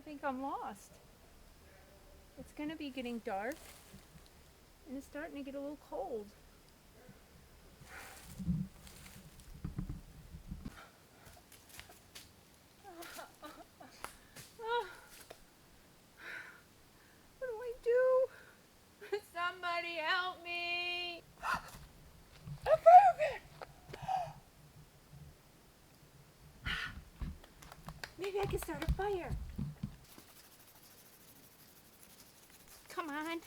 think I'm lost. It's gonna be getting dark, and it's starting to get a little cold. What do I do? Somebody help me! A fire pit! Maybe I can start a fire. Come on.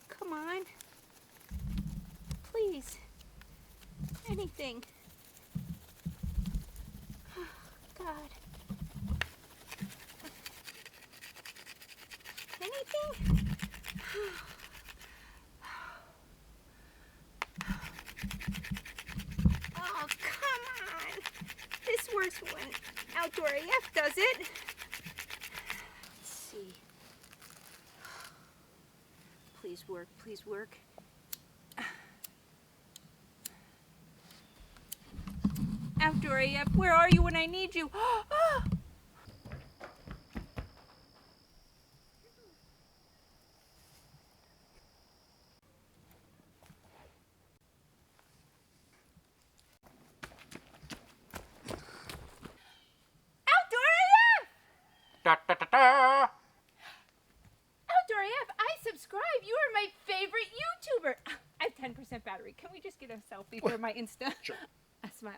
Come on. Please. Anything. Oh, God. Anything? Oh, come on. This works when Outdoor AF does it. Let's see. Please work, please work. Outdoor AF, where are you when I need you? Da, da, da, da. Outdoor AF, I subscribe. You are my favorite YouTuber. I have 10% battery. Can we just get a selfie for my Insta? Sure. A smile.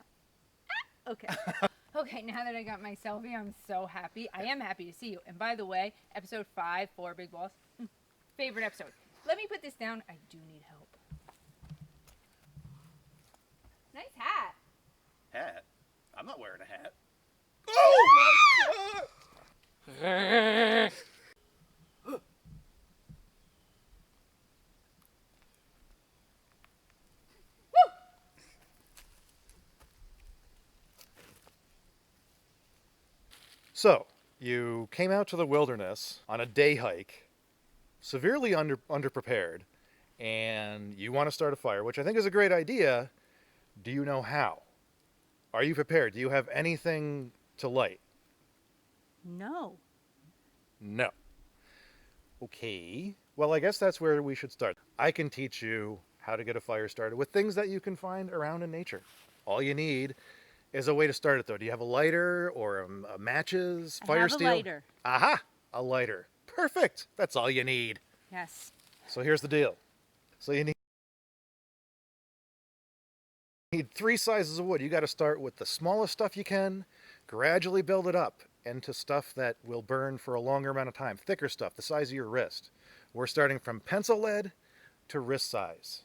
Okay. Okay, now that I got my selfie, I'm so happy. I am happy to see you. And by the way, episode 5, 4 big balls. Favorite episode. Let me put this down. I do need help. Nice hat. Hat? I'm not wearing a hat. Oh my God! So, you came out to the wilderness on a day hike, severely underprepared, and you want to start a fire, which I think is a great idea. Do you know how? Are you prepared? Do you have anything to light? No. No. Okay. Well, I guess that's where we should start. I can teach you how to get a fire started with things that you can find around in nature. All you need is a way to start it, though. Do you have a lighter or a matches, fire steel? I have a lighter. Aha! A lighter. Perfect. That's all you need. Yes. So here's the deal. So you need 3 sizes of wood. You got to start with the smallest stuff you can, gradually build it up into stuff that will burn for a longer amount of time. Thicker stuff, the size of your wrist. We're starting from pencil lead to wrist size,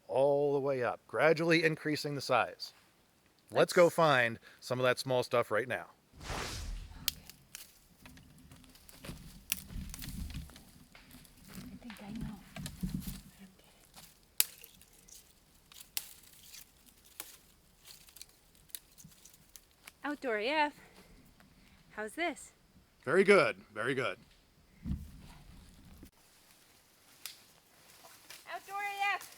all the way up, gradually increasing the size. Let's go find some of that small stuff right now. I think I know. Outdoor AF. How's this? Very good, very good. Outdoor AF.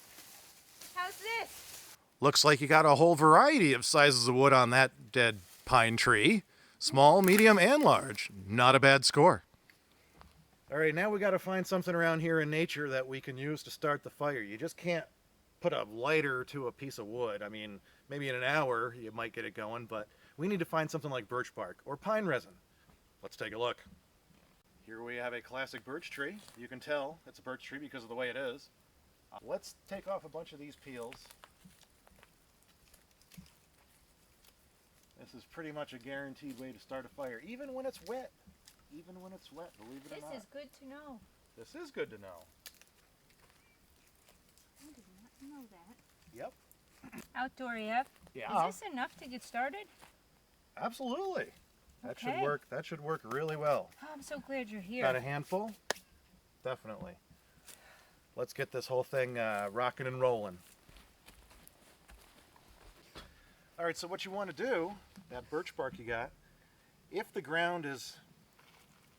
How's this? Looks like you got a whole variety of sizes of wood on that dead pine tree. Small, medium, and large. Not a bad score. All right, now we got to find something around here in nature that we can use to start the fire. You just can't put a lighter to a piece of wood. I mean, maybe in an hour you might get it going, but we need to find something like birch bark or pine resin. Let's take a look. Here we have a classic birch tree. You can tell it's a birch tree because of the way it is. Let's take off a bunch of these peels. This is pretty much a guaranteed way to start a fire, even when it's wet. Even when it's wet, believe it or not. This is good to know. This is good to know. I did not know that. Yep. Outdoor AF. Yeah. Is this enough to get started? Absolutely. That should Okay. work. That should work really well. Oh, I'm so glad you're here. Got a handful? Definitely. Let's get this whole thing rocking and rolling. All right, so what you want to do, that birch bark you got, if the ground is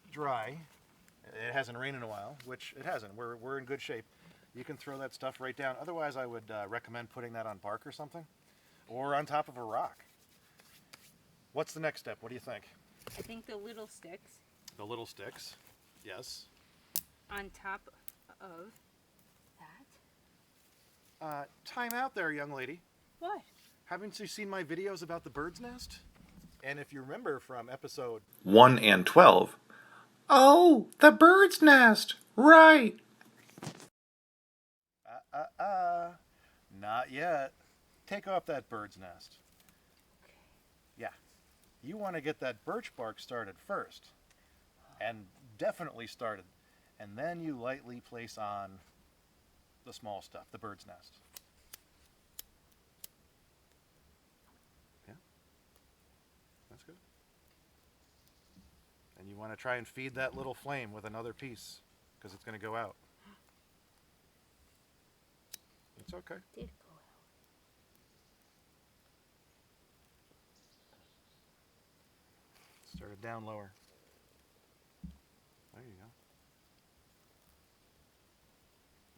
dry, it hasn't rained in a while, which it hasn't, we're in good shape, you can throw that stuff right down. Otherwise, I would recommend putting that on bark or something, or on top of a rock. What's the next step? What do you think? I think the little sticks. The little sticks. Yes. On top of that. Time out there, young lady. What? Haven't you seen my videos about the bird's nest? And if you remember from episode 1 and 12. Oh, the bird's nest. Right. Not yet. Take off that bird's nest. Okay. Yeah. You want to get that birch bark started first. And definitely started. And then you lightly place on the small stuff, the bird's nest. Yeah. That's good. And you want to try and feed that little flame with another piece, because it's going to go out. It's okay. Did go out. Start it down lower. There you go.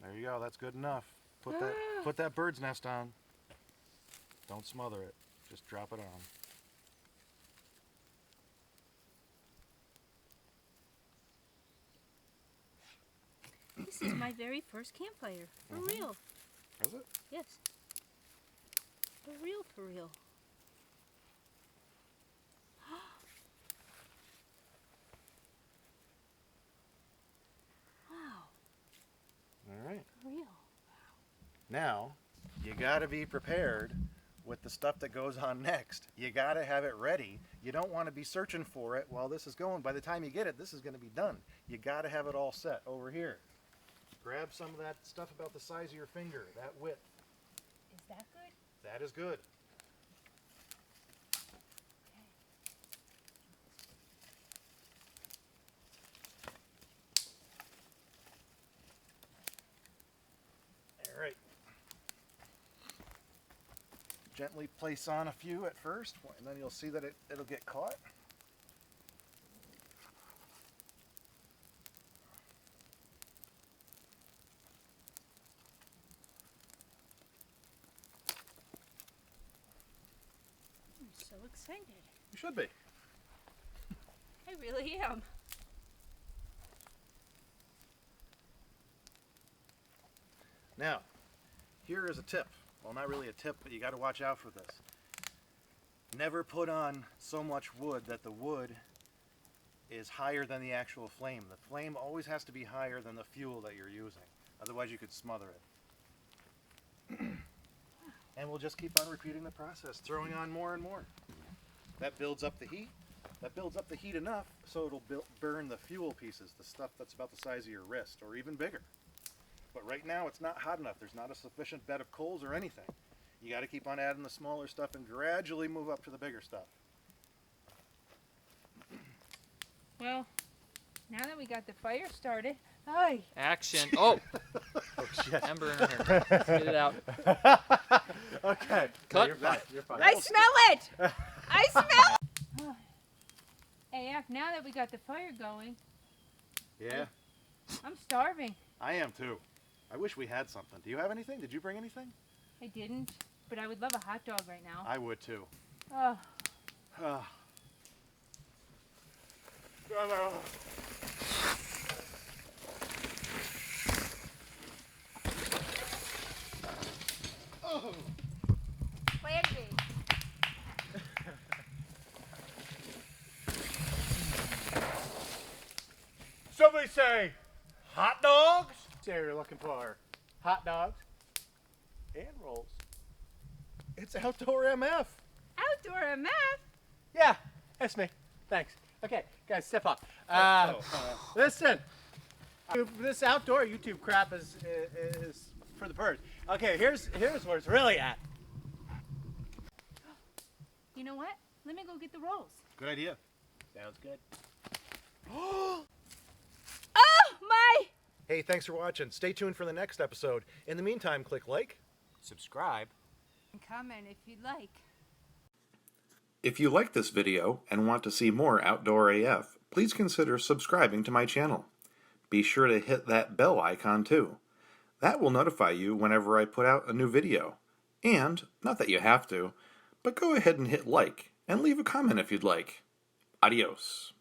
There you go. That's good enough. Put that bird's nest on. Don't smother it. Just drop it on. This is my very first campfire. For real. Is it? Yes. For real, for real. Wow. All right. For real. Now, you got to be prepared with the stuff that goes on next. You got to have it ready. You don't want to be searching for it while this is going. By the time you get it, this is going to be done. You got to have it all set over here. Grab some of that stuff about the size of your finger, that width. Is that good? That is good. All right. Gently place on a few at first, and then you'll see that it'll get caught. I'm so excited. You should be. I really am. Now, here is a tip. Well, not really a tip, but you got to watch out for this. Never put on so much wood that the wood is higher than the actual flame. The flame always has to be higher than the fuel that you're using. Otherwise, you could smother it. And we'll just keep on repeating the process, throwing on more and more. That builds up the heat. That builds up the heat enough so it'll burn the fuel pieces, the stuff that's about the size of your wrist or even bigger. But right now it's not hot enough. There's not a sufficient bed of coals or anything. You got to keep on adding the smaller stuff and gradually move up to the bigger stuff. Well, now that we got the fire started, hi. Action. Oh, Oh shit. ember in her hair. Get it out. Okay. Cut. You're fine. You're fine. I smell it! I smell it! AF, now that we got the fire going, Yeah, I'm starving. I am too. I wish we had something. Do you have anything? Did you bring anything? I didn't, but I would love a hot dog right now. I would too. Oh, Ah. Oh. plan B. Somebody say hot dogs. Say you're looking for hot dogs and rolls. It's Outdoor MF. Outdoor MF? Yeah, that's me. Thanks. Okay, guys, step up. Listen, this outdoor YouTube crap is for the birds. Okay, here's where it's really at. You know what? Let me go get the rolls. Good idea. Sounds good. Oh, my! Hey, thanks for watching. Stay tuned for the next episode. In the meantime, click like. Subscribe. And comment if you'd like. If you like this video and want to see more Outdoor AF, please consider subscribing to my channel. Be sure to hit that bell icon too. That will notify you whenever I put out a new video. And, not that you have to, but go ahead and hit like and leave a comment if you'd like. Adios.